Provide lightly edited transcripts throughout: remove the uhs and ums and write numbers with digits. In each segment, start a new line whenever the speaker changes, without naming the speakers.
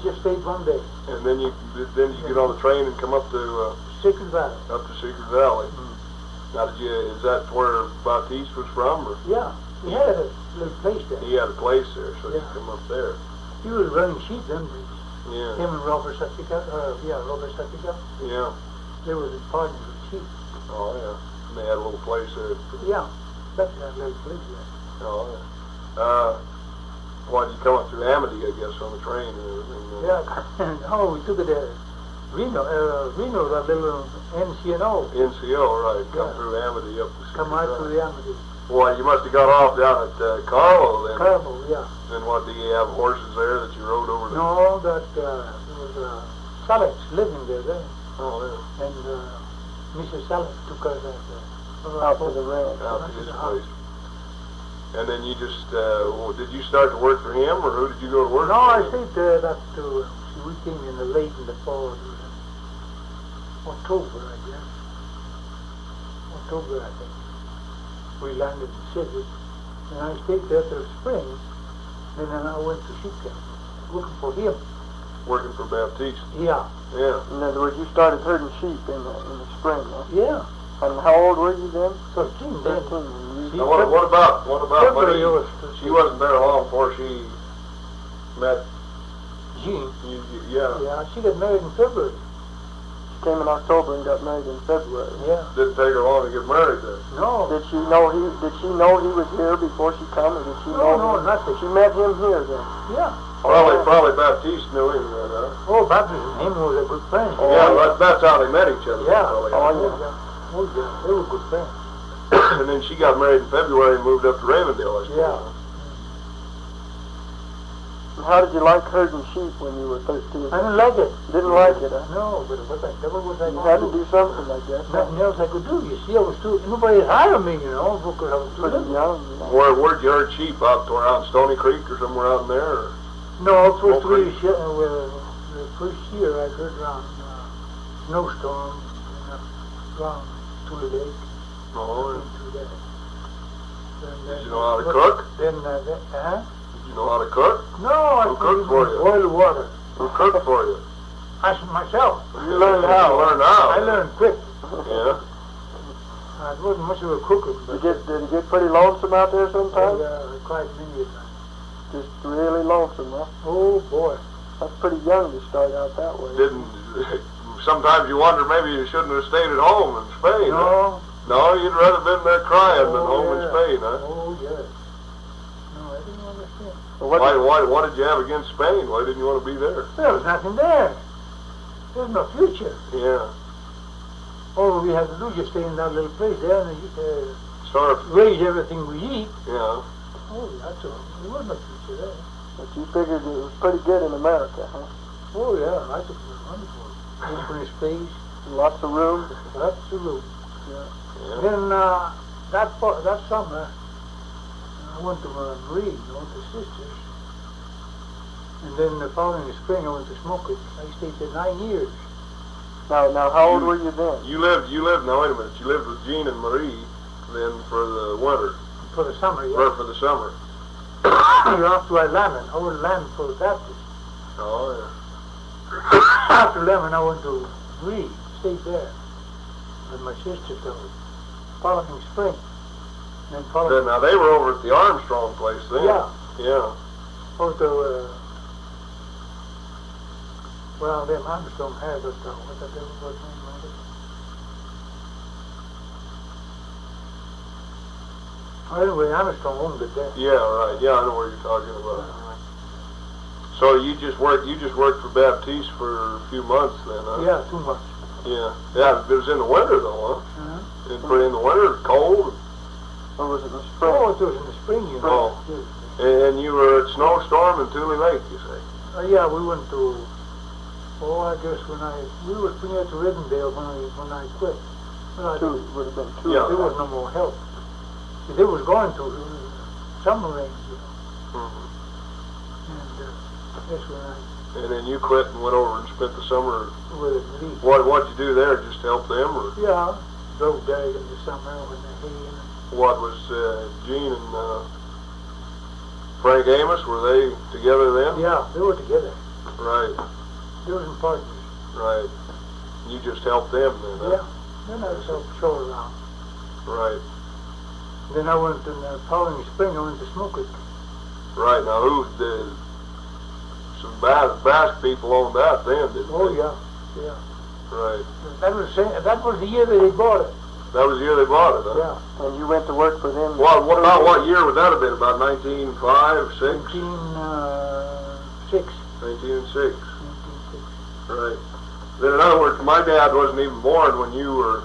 just stayed one day.
And then you get on the train and come up to
Secret Valley.
Up to Secret Valley. Now, is that where Baptiste was from? Or?
Yeah, he had a little place there.
He had a place there, so you come up there.
He was running sheep then.
Yeah.
Him and Robert Satika. Robert Satika.
Yeah.
They were partners with sheep.
Oh, yeah. And they had a little place there.
Yeah, that little place there.
Oh, yeah. Why did you come up through Amity, I guess, on the train and everything?
Yeah. No, we took it to Reno, that little NCO.
NCO, right. Come through Amity up to
Come right through the Amity.
Well, you must have got off down at Carlo then.
Carlo, yeah.
And what, do you have horses there that you rode over to?
No, that there was Salek living there then.
Oh, yeah.
And Mrs. Salek took us
out to the ranch.
Out to his place. And then you just, did you start to work for him, or who did you go to work for?
No, I stayed there we came in late in the fall. It was October, I guess. October, I think. We landed in the city, and I stayed there till spring, and then I went to sheep camp, looking for him.
Working for Baptiste?
Yeah.
Yeah.
In other words, you started herding sheep in the spring, huh?
Yeah.
And how old were you then?
13 then.
13.
Now what about
February
Marie? She wasn't there long before she met
Jean.
Yeah.
Yeah, she got married in February.
She came in October and got married in February.
Yeah.
Didn't take her long to get married then.
No.
Did she know he was here before she came, or did she know?
No, nothing.
She met him here then.
Yeah.
Probably Baptiste knew him then, huh?
Oh, Baptiste and him was a good friend.
Oh, yeah, that's how they met each other.
Yeah.
Oh,
yeah, they were good friends.
And then she got married in February and moved up to Ravendale, I suppose.
Yeah.
And how did you like herding sheep when you were 13?
I didn't like it.
Didn't like it, huh?
No, but what the devil was I
You
going
had
to
to do something, I guess.
Nothing else I could do. You see, I was nobody hired me, because I was too
Pretty
little.
young.
Where'd you herd sheep? Out around Stony Creek or somewhere out in there? Or?
No, first the first year I heard around Snowstorm, around Tule Lake.
Oh,
Did
you know how to cook?
Then,
Did you know how to cook?
No, I
cooked for you?
Boil water.
Who cooked for you?
I myself.
You learned how?
I learned quick.
Yeah.
I wasn't much of a cooker. But
Did it get pretty lonesome out there sometimes?
Quite many times.
Just really lonesome, huh?
Oh, boy.
That's pretty young to start out that way.
Sometimes you wonder maybe you shouldn't have stayed at home in Spain.
No.
Huh? No, you'd rather been there crying than home in Spain, huh?
Oh, yes. No, I didn't understand.
Well, what did you have against Spain? Why didn't you want to be there?
There was nothing there. There's no future.
Yeah.
All we had to do was just stay in that little place there and
Starve.
raise everything we eat.
Yeah.
Oh, that's all. There was no future there.
But you figured it was pretty good in America, huh?
Oh, yeah. I thought it was wonderful. Open space.
Lots of room.
Lots of room.
Yeah.
Then that summer, I went to Marie, the sisters. And then the following spring, I went to Smoky. I stayed there 9 years.
Now, how old were you then?
You lived, now wait a minute, you lived with Jean and Marie then for the winter.
For the summer, yeah.
Or for the summer.
After I landed, I went to land for the Baptist.
Oh, yeah.
After Lemon, I went to Marie, stayed there with my sister till following spring. And then
now they were over at the Armstrong place then.
Yeah.
Yeah.
Over to, well, them Armstrong had it, what the devil was the name of it? Anyway, Armstrong owned it then.
Yeah, right. Yeah, I know what you're talking about. So you just worked for Baptiste for a few months then, huh?
Yeah, 2 months.
Yeah. Yeah, it was in the winter though, huh?
Uh-huh.
And put in the winter, cold.
Or was it in the spring?
Oh, it was in the spring, you know.
And you were at Snowstorm and Tule Lake, you say?
Yeah, we went to, I guess we were near to Riddendale when I quit.
Would have been 2.
Yeah.
There was no more help. See, they was going to summer range, you know.
Mm-hmm.
And that's when
And then you quit and went over and spent the summer.
with Lee.
What'd you do there? Just help them, or
Yeah, drove there in the summer when the hay and
what was Gene and Frank Amos? Were they together then?
yeah, they were together.
Right.
Different partners.
Right. You just helped them then, huh?
Yeah. Then I helped show around.
Right.
Then I went in the following spring. I went to Smoke Creek.
Right. Now, who did some Basque people owned that then, didn't
Oh
they?
yeah, yeah.
Right.
That was the year that they bought it.
That was the year they bought it, huh?
Yeah.
And you went to work for them?
What year would that have been? About 1905, 6?
1906.
1906.
1906.
Right. Then in other words, my dad wasn't even born when you were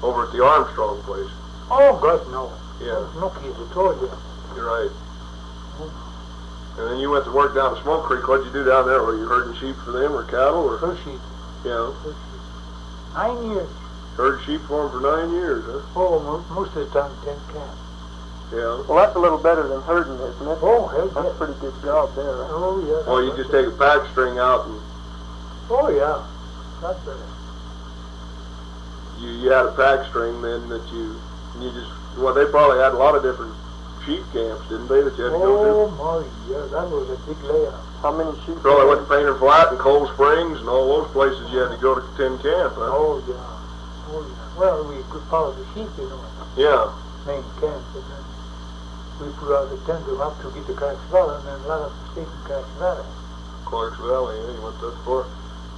over at the Armstrong place.
Oh God, no.
Yeah.
No kids at all. Yeah.
You're right. And then you went to work down at Smoke Creek. What'd you do down there? Were you herding sheep for them or cattle? Or
First sheep.
yeah.
9 years.
Herded sheep for them for 9 years, huh?
Oh, most of the time 10 calves.
Yeah.
Well, that's a little better than herding, isn't it?
Oh, hell
That's a pretty good job there.
Oh yeah.
Well, you just take a pack string out and
Oh yeah. That's better.
you had a pack string then that you just, well, they probably had a lot of different sheep camps, didn't they, that you had to go
Oh my, yeah, that was a big layout.
How many sheep?
to? Probably went to Painter Flat and Cold Springs and all those places you had to go to Tin Camp, huh?
Oh yeah. Oh yeah. Well, we could follow the sheep, you know,
Yeah.
main camp, and then we put out the tent up to get to Cracks Valley, and then a lot of them stayed in Cracks Valley.
Clarks Valley, yeah, you went that far.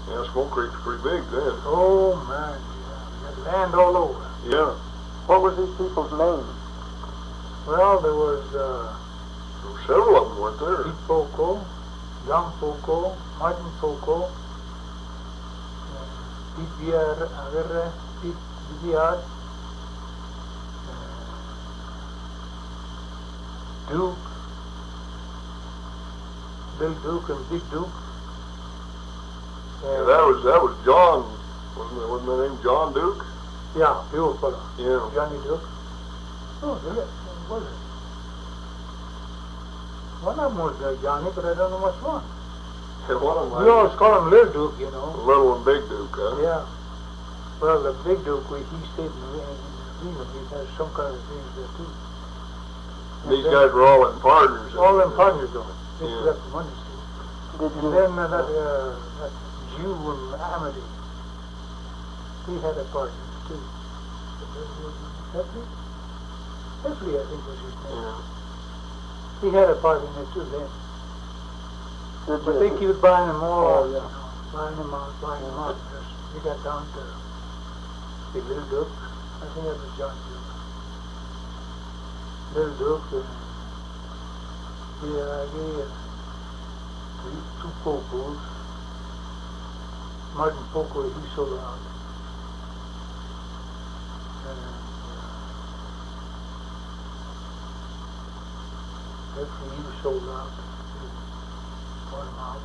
Yeah, Smoke Creek's pretty big then.
Oh man, yeah. We had land all over.
Yeah.
What was these people's names?
Well, there was
There were several of them, weren't there?
Pete Poco, John Poco, Martin Poco, Pete Villar, Pete Villar, Duke, Bill Duke and Big Duke.
Yeah, that was John, wasn't that name John Duke?
Yeah, the old fellow.
Yeah.
Johnny Duke. Oh, yeah, was it? One of them was Johnny, but I don't know which one.
Yeah, one of them.
We always call him Little Duke, you know.
Little and Big Duke, huh?
Yeah. Well, the Big Duke, he stayed in the England. He has some kind of things there too.
These guys were all in partners.
All in partners, though. They
Yeah.
left the money. See.
Did
And
you?
then that Jew and Amity, he had a partner too. Hefley, I think was his name.
Yeah.
He had a part in it too then.
Did
But they
you?
keep buying them all
Oh,
out,
yeah.
you know, buying them out. Just, we got down to the Little Duke. I think that was John Duke. Little Duke and two Pocos. Martin Poco, he sold out. And Hefley, he was sold out. Bought him out.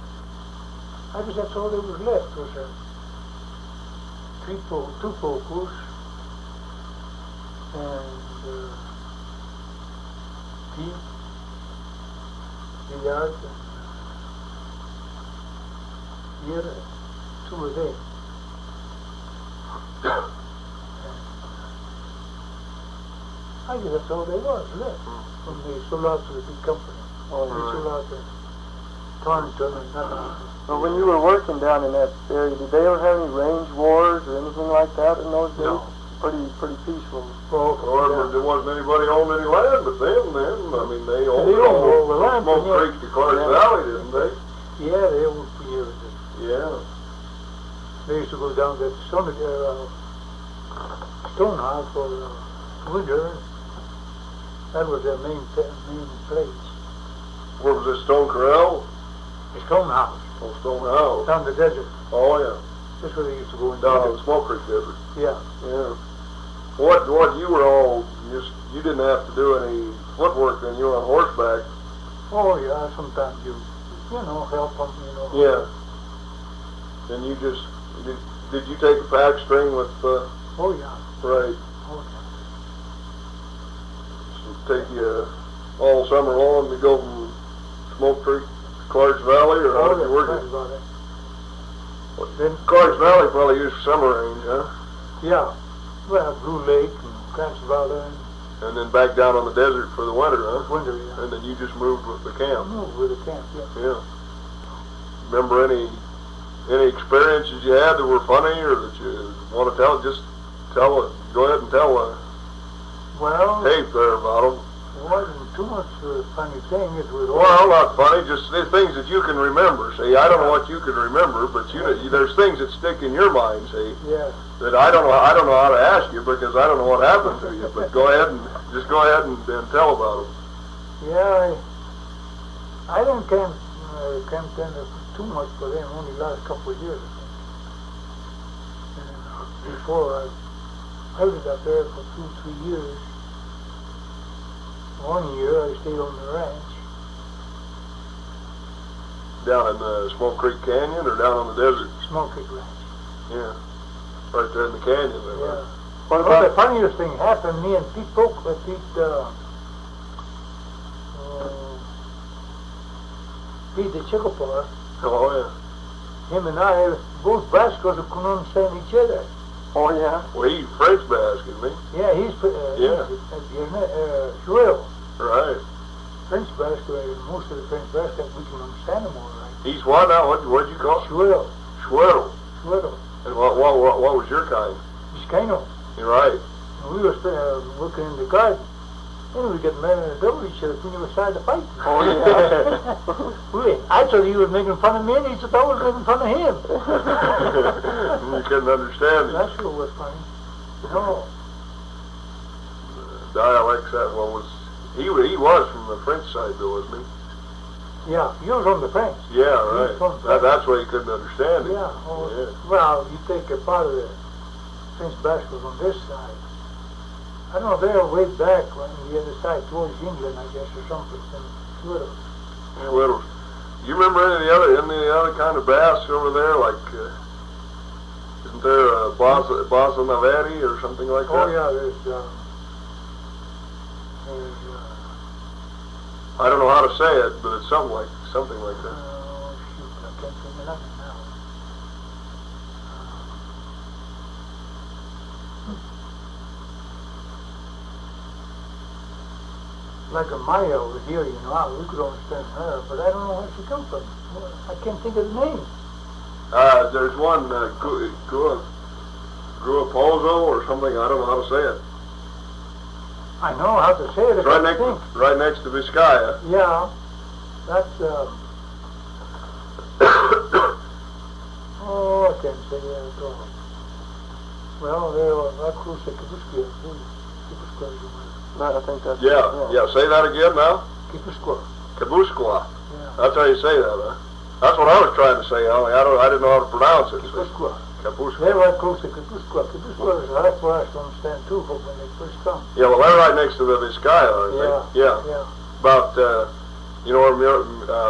I guess that's all that was left was two Pocos and Pete, Villard, and here, two of them. And, I guess that's all there was left when they sold out to the big company.
Oh,
They sold out to Thornton and that.
Well, when you were working down in that area, did they ever have any range wars or anything like that in those days?
No.
Pretty peaceful.
Or there wasn't anybody owned any land but them then. I mean, they owned
They owned all the land,
Smoke
yeah.
Creek to Clarks
Yeah.
Valley, didn't they?
Yeah, they owned for years.
Yeah.
They used to go down to Stonehouse for winter. That was their main place.
Where was this, Stone Corral?
The Stonehouse,
Oh, Stone House.
down the desert.
Oh, yeah.
That's where they used to go in
Down on
the
the Smoke Creek Desert.
Yeah.
Yeah. What you were all, you didn't have to do any footwork then, you were on horseback.
Oh yeah, sometimes you know, help them, you know.
Yeah. And you just, did you take a pack string with,
Oh yeah.
right,
Oh yeah.
take you all summer long to go from Smoke Creek to Clarks Valley, or how did you work
that's
it?
about it. Then,
Clarks Valley probably used for summer range, huh?
yeah. Well, Blue Lake and Cracks Valley and
And then back down on the desert for the winter, huh?
winter, yeah.
And then you just moved with the
I
camp.
moved with the camp, yeah.
Yeah. remember any experiences you had that were funny or that you want to tell? Just tell it. Go ahead and tell
Well,
tape there about them.
it wasn't too much of a funny thing. It was
Well, not funny, just the things that you can remember. See, I don't know what you can remember, but there's things that stick in your mind. See,
yeah.
that I don't know how to ask you because I don't know what happened to you. But go ahead and tell about them.
Yeah, I didn't camp in too much for them. Only last couple of years. And before I lived up there for 2-3 years. 1 year I stayed on the ranch.
Down in the Smoke Creek Canyon or down on the desert?
Smoke Creek Ranch.
Yeah. Right there in the canyon there.
Yeah.
What
Well,
about
the funniest thing happened, me and Pete the Chicopore,
Oh, yeah.
him and I, both Brascos who couldn't understand each other.
Oh, yeah?
Well, he's French basket, me.
Yeah, he's
Yeah.
Shrill.
Right.
French Brasco, most of the French Brasco, we can understand them all right.
He's what now? What'd you call it?
Shrill.
Schwedel.
Shrill.
And what was your kind?
He's kind of.
You're right.
And we were working in the garden. And we got mad and double each other when we started to fight.
Oh, yeah.
I thought he was making fun of me, and he thought I was making fun of him.
You couldn't understand it.
That sure was funny. No.
Dialects that one was. He was from the French side though, wasn't he?
Yeah, he was from the French.
Yeah, right.
From France.
That's why he couldn't understand it.
Yeah. Oh,
Yeah.
well, you take a part of the French Basque on this side. I don't know, they're way back on the other side towards England, I guess, or something.
Schwedel. You remember any other kind of bass over there? Like, isn't there a Bossa Naveri or something like that?
Oh yeah, there's
I don't know how to say it, but it's something like that.
oh shoot, I can't think of nothing now. Like a Maya over here, you know, we could understand her, but I don't know where she comes from. I can't think of the name.
There's one, Guapozo or something, I don't know how to say it.
I know how to say it.
It's right next to Vizcaya.
Yeah, that's, oh, I can't say that at all. Well, they're close to Kibuskia, too.
I think that's...
Yeah, say that again now.
Kibuskia.
Kabuskwa.
Yeah.
That's how you say that, huh? That's what I was trying to say, only I didn't know how to pronounce it.
Kibuskia.
Kabuskwa.
They're right close to Kibuskia. Kibuskia is hard for us to understand, too, but when they first come.
Yeah, well, they're right next to the Vizcaya, aren't they?
Yeah.
Yeah. About, you know where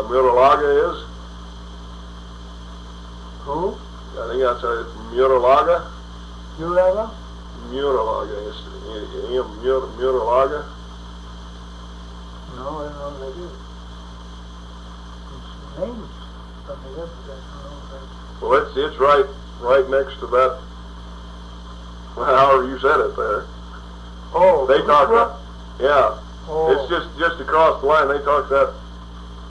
Muralaga is?
Who?
I think that's Muralaga.
Uraga?
Muralaga. Muralaga.
No, I don't know what that is. It's names from the other, but I don't know.
Well, it's right next to that. However you said it there.
Oh,
They talk
Kibuskia?
that. Yeah.
Oh.
It's just across the line. They talk that